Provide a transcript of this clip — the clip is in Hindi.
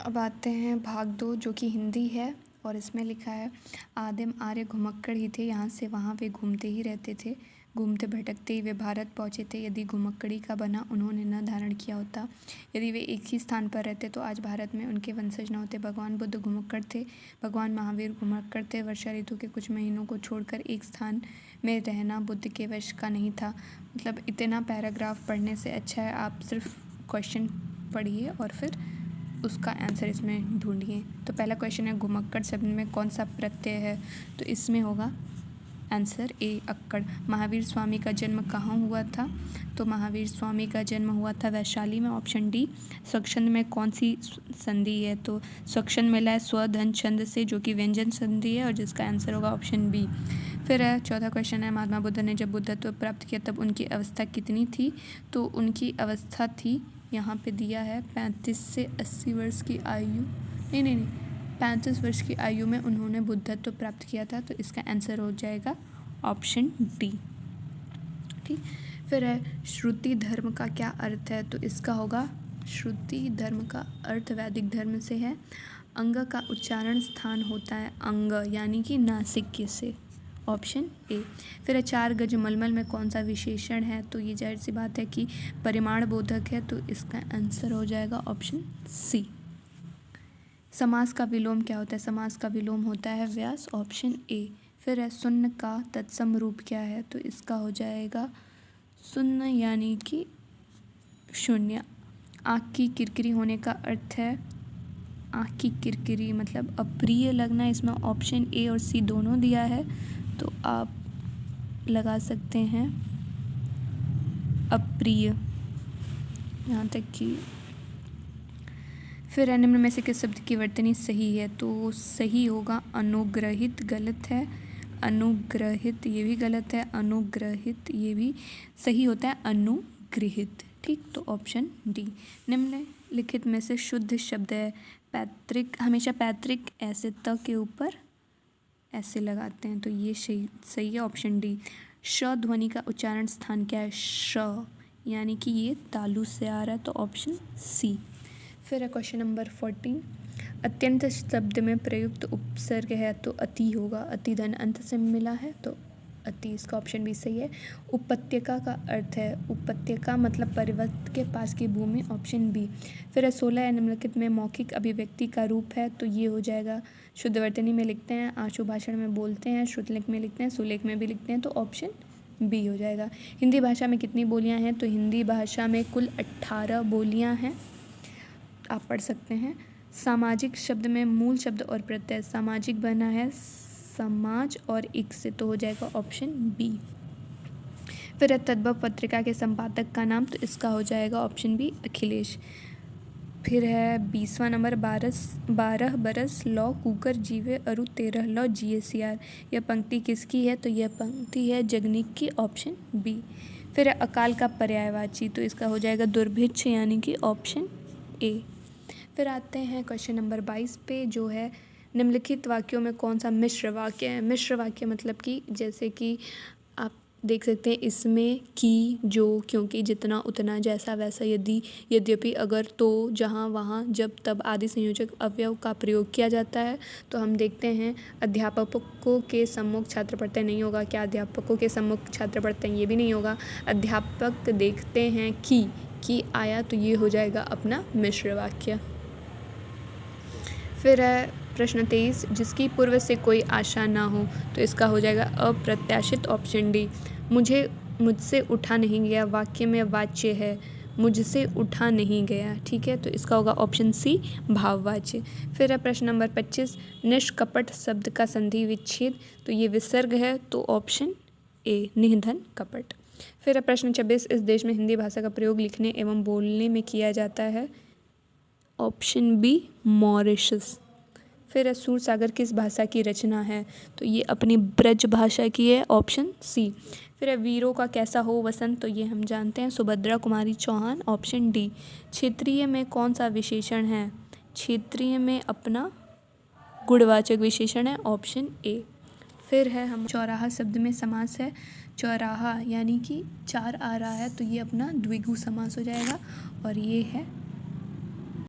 अब आते हैं भाग 2 जो कि हिंदी है और इसमें लिखा है आदिम आर्य घुमक्कड़ ही थे, यहाँ से वहाँ वे घूमते ही रहते थे, घूमते भटकते ही वे भारत पहुँचे थे। यदि घुमक्कड़ी का बना उन्होंने न धारण किया होता, यदि वे एक ही स्थान पर रहते तो आज भारत में उनके वंशज न होते। भगवान बुद्ध घुमक्कड़ थे, भगवान महावीर घुमक्कड़ थे। वर्षा ऋतु के कुछ महीनों को छोड़कर एक स्थान में रहना बुद्ध के वश का नहीं था। मतलब इतना पैराग्राफ पढ़ने से अच्छा है आप सिर्फ क्वेश्चन पढ़िए और फिर उसका आंसर इसमें ढूंढिए। तो पहला क्वेश्चन है घुमक्कड़ शब्द में कौन सा प्रत्यय है, तो इसमें होगा आंसर ए अक्कड़। महावीर स्वामी का जन्म कहाँ हुआ था, तो महावीर स्वामी का जन्म हुआ था वैशाली में, ऑप्शन डी। स्वच्छंद में कौन सी संधि है, तो स्वच्छंद मिला है स्वधन छंद से जो कि व्यंजन संधि है और जिसका आंसर होगा ऑप्शन बी। फिर है चौथा क्वेश्चन है महात्मा बुद्ध ने जब बुद्धत्व प्राप्त किया तब उनकी अवस्था कितनी थी, तो उनकी अवस्था थी, यहाँ पे दिया है 35 से 80 वर्ष की आयु, नहीं 35 वर्ष की आयु में उन्होंने बुद्धत्व प्राप्त किया था, तो इसका आंसर हो जाएगा ऑप्शन डी। ठीक, फिर है श्रुति धर्म का क्या अर्थ है, तो इसका होगा श्रुति धर्म का अर्थ वैदिक धर्म से है। अंग का उच्चारण स्थान होता है अंग यानी कि नासिक से, ऑप्शन ए। फिर 4 गज मलमल में कौन सा विशेषण है, तो ये जाहिर सी बात है कि परिमाण बोधक है, तो इसका आंसर हो जाएगा ऑप्शन सी। समास का विलोम क्या होता है, समास का विलोम होता है व्यास, ऑप्शन ए। फिर है शून्य का तत्सम रूप क्या है, तो इसका हो जाएगा शून्य यानी कि शून्य। आँख की किरकिरी होने का अर्थ है, आँख की किरकिरी मतलब अप्रिय लगना, इसमें ऑप्शन ए और सी दोनों दिया है, तो आप लगा सकते हैं अप्रिय यहाँ तक कि। फिर निम्न में से किस शब्द की वर्तनी सही है, तो सही होगा अनुग्रहित, गलत है अनुग्रहित, ये भी गलत है अनुग्रहित, ये भी सही होता है अनुगृहित। ठीक, तो ऑप्शन डी। निम्नलिखित में से शुद्ध शब्द है पैतृक, हमेशा पैतृक ऐसे त के ऊपर ऐसे लगाते हैं, तो ये सही है ऑप्शन डी। श ध्वनि का उच्चारण स्थान क्या है, श यानी कि ये तालु से आ रहा है, तो ऑप्शन सी। फिर है क्वेश्चन नंबर 14, अत्यंत शब्द में प्रयुक्त उपसर्ग है, तो अति होगा, अति धन अंत से मिला है तो अति, इसका ऑप्शन भी सही है। उपत्यका का अर्थ है, उपत्यका मतलब पर्वत के पास की भूमि, ऑप्शन बी। फिर 16 निम्नलिखित में मौखिक अभिव्यक्ति का रूप है, तो ये हो जाएगा शुद्ध वर्तनी में लिखते हैं, आशु भाषण में बोलते हैं, श्रुतलेख में लिखते हैं, सुलेख में भी लिखते हैं, तो ऑप्शन बी हो जाएगा। हिंदी भाषा में कितनी बोलियाँ हैं, तो हिंदी भाषा में कुल 18 बोलियाँ हैं, आप पढ़ सकते हैं। सामाजिक शब्द में मूल शब्द और प्रत्यय, सामाजिक बना है समाज और एक से, तो हो जाएगा ऑप्शन बी। फिर है तद्भव पत्रिका के संपादक का नाम, तो इसका हो जाएगा ऑप्शन बी अखिलेश। फिर है 20वां नंबर 12 बरस लौ कुकर जीवे अरु 13 लौ GACR, यह पंक्ति किसकी है, तो यह पंक्ति है जगनीक की, ऑप्शन बी। फिर है अकाल का पर्यायवाची, तो इसका हो जाएगा दुर्भिक्ष यानी कि ऑप्शन ए। फिर आते हैं क्वेश्चन नंबर 22 पे जो है निम्नलिखित वाक्यों में कौन सा मिश्र वाक्य है। मिश्र वाक्य मतलब कि जैसे कि आप देख सकते हैं इसमें कि, जो, क्योंकि, जितना, उतना, जैसा, वैसा, यदि, यद्यपि, अगर, तो, जहाँ, वहाँ, जब, तब आदि संयोजक अवयव का प्रयोग किया जाता है। तो हम देखते हैं अध्यापकों के सम्मुख छात्र पढ़ते हैं, नहीं होगा, क्या अध्यापकों के सम्मुख छात्र पढ़ते हैं, ये भी नहीं होगा। अध्यापक देखते हैं कि आया, तो ये हो जाएगा अपना मिश्र वाक्य। फिर है प्रश्न 23, जिसकी पूर्व से कोई आशा ना हो, तो इसका हो जाएगा अप्रत्याशित, ऑप्शन डी। मुझसे उठा नहीं गया वाक्य में वाच्य है, मुझसे उठा नहीं गया, ठीक है, तो इसका होगा ऑप्शन सी भाववाच्य। फिर है प्रश्न नंबर 25, निष्कपट शब्द का संधि विच्छेद, तो ये विसर्ग है, तो ऑप्शन ए निधन कपट। फिर है प्रश्न 26, इस देश में हिंदी भाषा का प्रयोग लिखने एवं बोलने में किया जाता है, ऑप्शन बी मॉरिशस। फिर है सूरसागर किस भाषा की रचना है, तो ये अपनी ब्रज भाषा की है, ऑप्शन सी। फिर है वीरों का कैसा हो वसंत, तो ये हम जानते हैं सुभद्रा कुमारी चौहान, ऑप्शन डी। क्षेत्रीय में कौन सा विशेषण है, क्षेत्रीय में अपना गुणवाचक विशेषण है, ऑप्शन ए। फिर है हम चौराहा शब्द में समास है, चौराहा यानी कि 4 आ रहा है, तो ये अपना द्विगु समास हो जाएगा और ये है